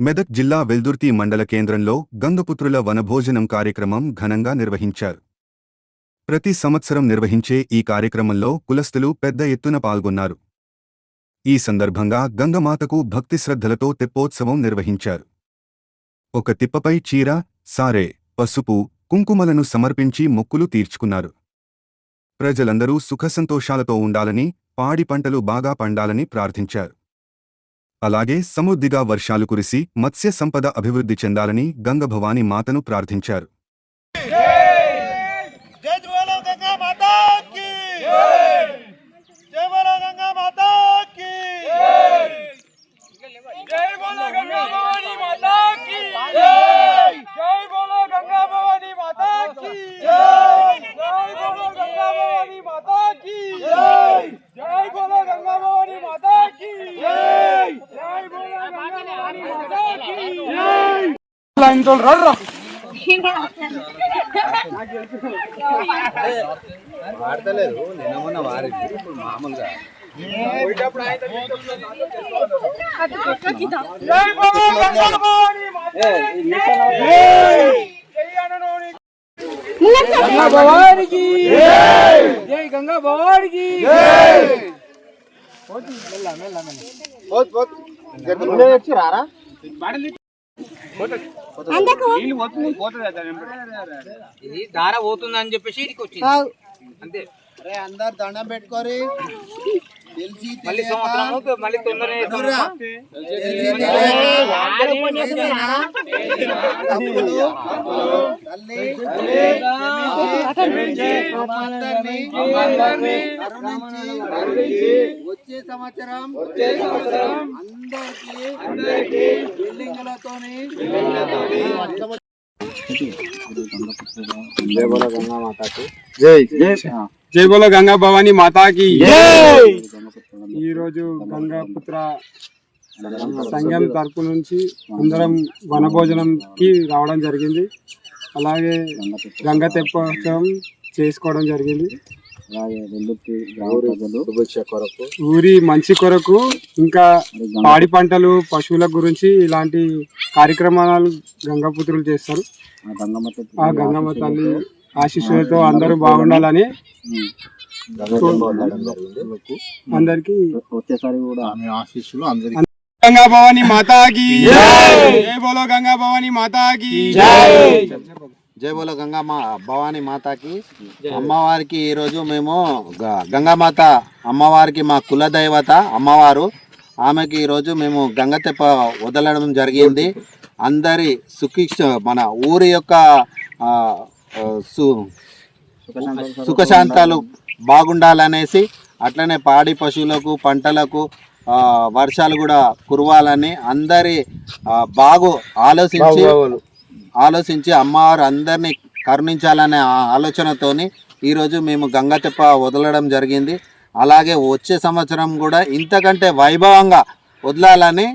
మెదక్ జిల్లా వెల్దుర్తి మండల కేంద్రంలో గంగపుత్రుల వనభోజనం కార్యక్రమం ఘనంగా నిర్వహించారు. ప్రతి సంవత్సరం నిర్వహించే ఈ కార్యక్రమంలో కులస్తులు పెద్ద ఎత్తున పాల్గొన్నారు. ఈ సందర్భంగా గంగమాతకు భక్తి శ్రద్ధలతో తెప్పోత్సవం నిర్వహించారు. ఒక తిప్పపై చీర, సారె, పసుపు, కుంకుమలను సమర్పించి మొక్కులు తీర్చుకున్నారు. ప్రజలందరూ సుఖసంతోషాలతో ఉండాలని, పాడి పంటలు బాగా పండాలని ప్రార్థించారు. అలాగే సమృద్ధిగా వర్షాలు కురిసి మత్స్య సంపద అభివృద్ధి చెందాలని గంగభవాని మాతను ప్రార్థించారు. వాడతలేదు నిన్న వారి మామూలుగా गंगा भवानी की जय गंगा भवानी की ఇది దార పోతుందని చెప్పేసి ఇడికి వచ్చింది అంతే. అందరు దండం పెట్టుకోరి మళ్ళీ సంవత్సరం మళ్ళీ తొందరనే వచ్చే సంవత్సరం అందరికి బిల్డింగులతోని जय बोलो गंगा माता की जय जय जय बोलो गंगा भवानी माता की जय। ఈ రోజు గంగాపుత్ర సంఘం తరపు నుంచి అందరం వనభోజనంకి రావడం జరిగింది. అలాగే గంగా తెప్పోత్సవం చేసుకోవడం జరిగింది. ఊరి మంచి కొరకు ఇంకా పాడి పంటలు పశువుల గురించి ఇలాంటి కార్యక్రమాలు గంగాపుత్రులు చేస్తారు. ఆ గంగమ్మ తల్లి ఆశీస్సులతో అందరూ బాగుండాలని అందరికి వచ్చేసారి కూడా ఆమె ఆశీస్సులు అందరికి. గంగా భవాని మాతాకి జై బోలో గంగా భవాని మాతాకి జై బోలో గంగా భవాని మాతాకి. అమ్మవారికి ఈరోజు మేము గంగామాత అమ్మవారికి మా కులదైవత అమ్మవారు, ఆమెకి ఈరోజు మేము గంగ తెప్ప వదలడం జరిగింది. అందరి మన ఊరి యొక్క సుఖశాంతాలు బాగుండాలనేసి, అట్లనే పాడి పశువులకు పంటలకు వర్షాలు కూడా కురవాలని అందరి ఆలోచించి అమ్మవారు అందరినీ కరుణించాలనే ఆలోచనతోని ఈరోజు మేము గంగ తెప్ప వదలడం జరిగింది. అలాగే వచ్చే సంవత్సరం కూడా ఇంతకంటే వైభవంగా వదలాలని,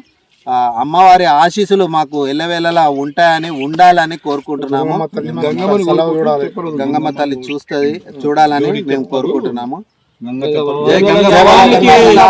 అమ్మవారి ఆశీస్సులు మాకు ఎల్లవేళలా ఉంటాయని ఉండాలని కోరుకుంటున్నాము. గంగమ్మ తల్లి చూడాలని మేము కోరుకుంటున్నాము.